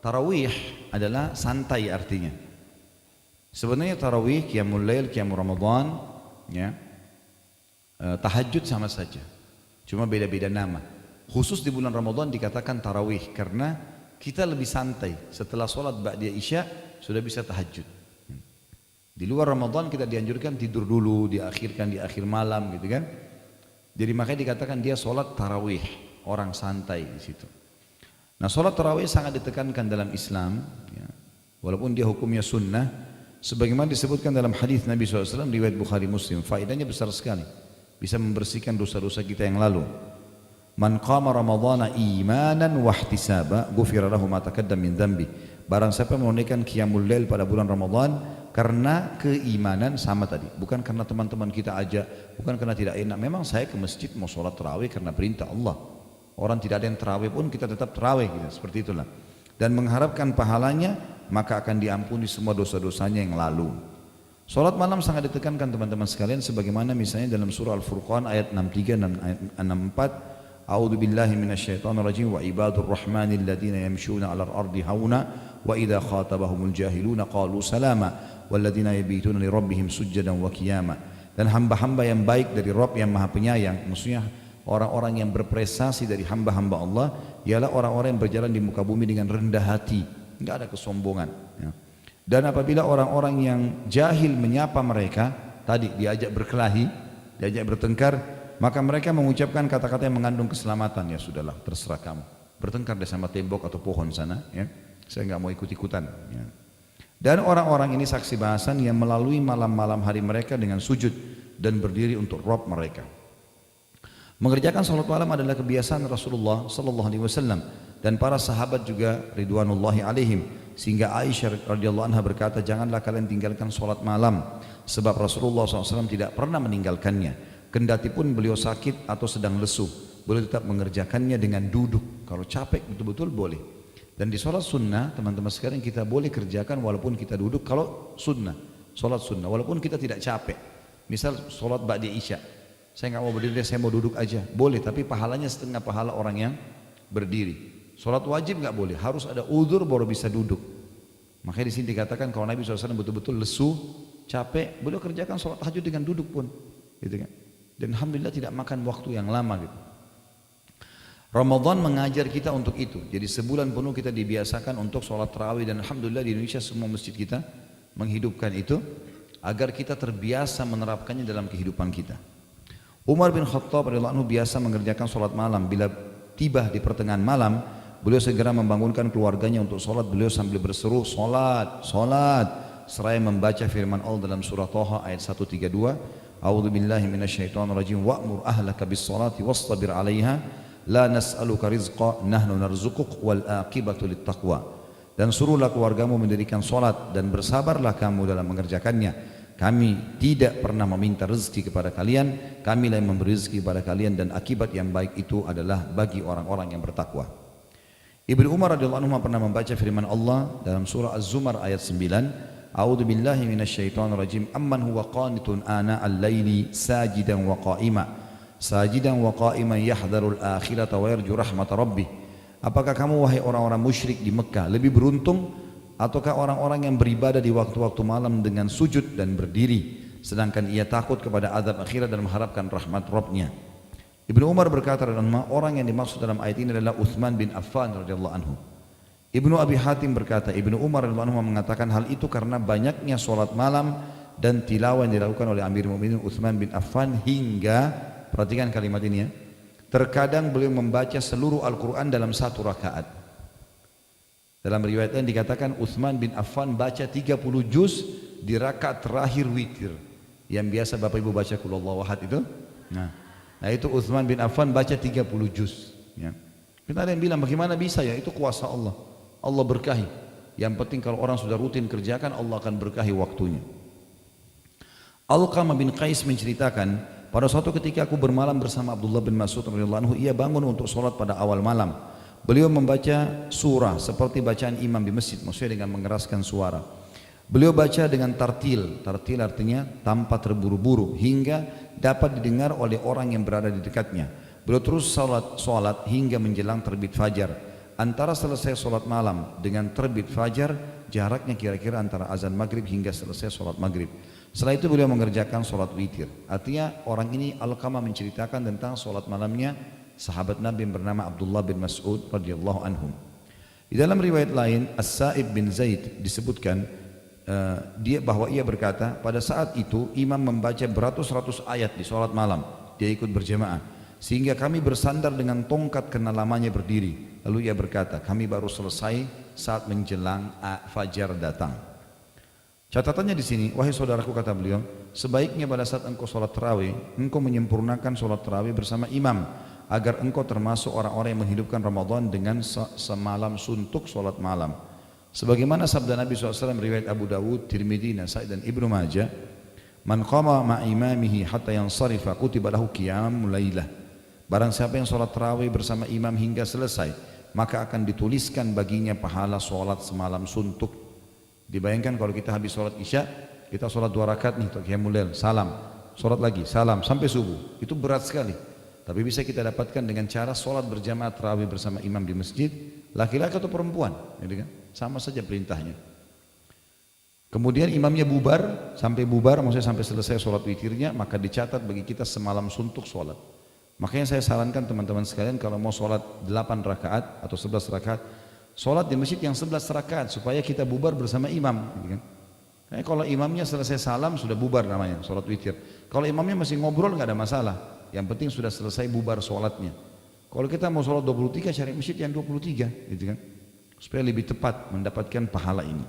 Tarawih adalah santai artinya. Sebenarnya tarawih, qiyamul lail, qiyamul Ramadan, ya, tahajud sama saja. Cuma beda-beda nama. Khusus di bulan Ramadan dikatakan tarawih karena kita lebih santai. Setelah sholat ba'da isya sudah bisa tahajud. Di luar Ramadan kita dianjurkan tidur dulu, diakhirkan di akhir malam gitu kan. Jadi makanya dikatakan dia sholat tarawih, orang santai di situ. Nah, sholat tarawih sangat ditekankan dalam Islam, ya, walaupun dia hukumnya sunnah, sebagaimana disebutkan dalam hadis Nabi SAW riwayat Bukhari Muslim. Faedahnya besar sekali, bisa membersihkan dosa-dosa kita yang lalu. Man qama ramadhana imanan wahtisaba ghufira lahu ma taqaddam min dhanbi. Barang siapa menunaikan qiyamul lail pada bulan Ramadan karena keimanan, sama tadi, bukan karena teman-teman kita ajak, bukan karena tidak enak. Memang saya ke masjid mau sholat tarawih karena perintah Allah. Orang tidak ada yang tarawih pun kita tetap tarawih gitu, seperti itulah. Dan mengharapkan pahalanya, maka akan diampuni semua dosa-dosanya yang lalu. Salat malam sangat ditekankan teman-teman sekalian, sebagaimana misalnya dalam surah Al-Furqan ayat 63 dan 64. A'udzu billahi minasyaitonir rajim wa ibadur rahmanil ladzina yamshuna 'alal ardi hauna wa idza khatabahumul jahiluna qalu salama walladzina yabituna li rabbihim sujjadan wa qiyama. Dan hamba-hamba yang baik dari Rabb yang Maha Penyayang, maksudnya orang-orang yang berprestasi dari hamba-hamba Allah ialah orang-orang yang berjalan di muka bumi dengan rendah hati, enggak ada kesombongan, ya. Dan apabila orang-orang yang jahil menyapa mereka, tadi diajak berkelahi, diajak bertengkar, maka mereka mengucapkan kata-kata yang mengandung keselamatan. Ya sudahlah, terserah kamu, bertengkar deh sama tembok atau pohon sana, ya. Saya enggak mau ikut-ikutan, ya. Dan orang-orang ini saksi bahasan yang melalui malam-malam hari mereka dengan sujud dan berdiri untuk Rabb mereka. Mengerjakan salat malam adalah kebiasaan Rasulullah sallallahu alaihi wasallam dan para sahabat juga ridwanullahi alaihim, sehingga Aisyah radhiyallahu anha berkata, janganlah kalian tinggalkan salat malam, sebab Rasulullah SAW tidak pernah meninggalkannya. Kendati pun beliau sakit atau sedang lesu, beliau tetap mengerjakannya dengan duduk. Kalau capek betul-betul boleh. Dan di salat sunnah teman-teman sekalian kita boleh kerjakan walaupun kita duduk. Kalau sunnah, salat sunnah walaupun kita tidak capek. Misal salat ba'da isya, saya nggak mau berdiri, saya mau duduk aja, boleh, tapi pahalanya setengah pahala orang yang berdiri. Sholat wajib nggak boleh, harus ada udzur baru bisa duduk. Makanya di sini dikatakan kalau Nabi SAW betul-betul lesu, capek, beliau kerjakan sholat tahajud dengan duduk pun, gitu kan. Dan alhamdulillah tidak makan waktu yang lama gitu. Ramadan mengajar kita untuk itu. Jadi sebulan penuh kita dibiasakan untuk sholat tarawih, dan alhamdulillah di Indonesia semua masjid kita menghidupkan itu agar kita terbiasa menerapkannya dalam kehidupan kita. Umar bin Khattab radhiyallahu anhu biasa mengerjakan sholat malam. Bila tiba di pertengahan malam, beliau segera membangunkan keluarganya untuk sholat. Beliau sambil berseru, sholat, sholat, seraya membaca firman Allah dalam surah Thaha ayat 132. A'udzu billahi minasyaitonir rajim, wa'mur ahlaka bis sholati wastabir 'alaiha la nas'aluka rizqa nahnu narzuquk wal aqibatu lit taqwa. Dan suruhlah keluargamu mendirikan sholat dan bersabarlah kamu dalam mengerjakannya. Kami tidak pernah meminta rezeki kepada kalian, kamilah yang memberi rezeki kepada kalian, dan akibat yang baik itu adalah bagi orang-orang yang bertakwa. Ibnu Umar radhiyallahu anhu pernah membaca firman Allah dalam surah Az-Zumar ayat 9. A'udzu billahi minasyaitonir rajim. Amman huwa qanitun ana al-laili sajidan wa qa'iman yahdharul akhirata wa yarju rahmata rabbih. Apakah kamu wahai orang-orang musyrik di Mekah lebih beruntung ataukah orang-orang yang beribadah di waktu-waktu malam dengan sujud dan berdiri, sedangkan ia takut kepada azab akhirat dan mengharapkan rahmat Rabbnya? Ibnu Umar berkata, orang yang dimaksud dalam ayat ini adalah Utsman bin Affan radhiyallahu anhu. Ibnu Abi Hatim berkata, Ibnu Umar radhiyallahu anhu mengatakan hal itu karena banyaknya sholat malam dan tilawah yang dilakukan oleh Amir Mu'minin Utsman bin Affan hingga, perhatikan kalimat ini ya, terkadang beliau membaca seluruh Al-Quran dalam satu rakaat. Dalam riwayat lain dikatakan Utsman bin Affan baca 30 juz di rakaat terakhir witir. Yang biasa Bapak Ibu baca Qul Huwallahu Ahad itu. Nah itu Utsman bin Affan baca 30 juz, ya. Kita ada yang bilang bagaimana bisa ya, itu kuasa Allah. Allah berkahi. Yang penting kalau orang sudah rutin kerjakan, Allah akan berkahi waktunya. Alqamah bin Qais menceritakan, pada suatu ketika aku bermalam bersama Abdullah bin Mas'ud radhiyallahu anhu, ia bangun untuk sholat pada awal malam. Beliau membaca surah seperti bacaan imam di masjid, maksudnya dengan mengeraskan suara. Beliau baca dengan tartil, tartil artinya tanpa terburu-buru, hingga dapat didengar oleh orang yang berada di dekatnya. Beliau terus salat hingga menjelang terbit fajar. antara selesai sholat malam dengan terbit fajar jaraknya kira-kira antara azan maghrib hingga selesai sholat maghrib. Setelah itu beliau mengerjakan sholat witir. Artinya orang ini Alqamah menceritakan tentang sholat malamnya sahabat Nabi yang bernama Abdullah bin Mas'ud radhiyallahu anhum. Di dalam riwayat lain As-Sa'ib bin Zaid disebutkan bahwa ia berkata, pada saat itu imam membaca beratus-ratus ayat di sholat malam, dia ikut berjamaah, sehingga kami bersandar dengan tongkat karena lamanya berdiri. Lalu ia berkata, kami baru selesai saat menjelang fajar datang. Catatannya di sini, wahai saudaraku, kata beliau, sebaiknya pada saat engkau sholat tarawih, engkau menyempurnakan sholat tarawih bersama imam, agar engkau termasuk orang-orang yang menghidupkan Ramadan dengan semalam suntuk sholat malam. Sebagaimana sabda Nabi SAW riwayat Abu Dawud, Tirmidzi, Nasai dan Ibnu Majah, man qama ma'imamihi hatta yansarifa kutiba lahu qiyamul lailah. Barang siapa yang sholat tarawih bersama imam hingga selesai, maka akan dituliskan baginya pahala sholat semalam suntuk. Dibayangkan kalau kita habis sholat isya, kita sholat 2 rakaat nih, qiyamul lail, salam, sholat lagi, salam, sampai subuh. Itu berat sekali. Tapi bisa kita dapatkan dengan cara sholat berjamaah tarawih bersama imam di masjid, laki-laki atau perempuan, gitu kan? Sama saja perintahnya. Kemudian imamnya bubar, sampai bubar, maksudnya sampai selesai sholat witirnya, maka dicatat bagi kita semalam suntuk sholat. Makanya saya sarankan teman-teman sekalian kalau mau sholat 8 rakaat atau 11 rakaat, sholat di masjid yang 11 rakaat supaya kita bubar bersama imam, gitu kan? Karena kalau imamnya selesai salam sudah bubar namanya sholat witir. Kalau imamnya masih ngobrol nggak ada masalah. Yang penting sudah selesai bubar sholatnya. Kalau kita mau sholat 23 cari masjid yang 23, gitu kan? Supaya lebih tepat mendapatkan pahala ini.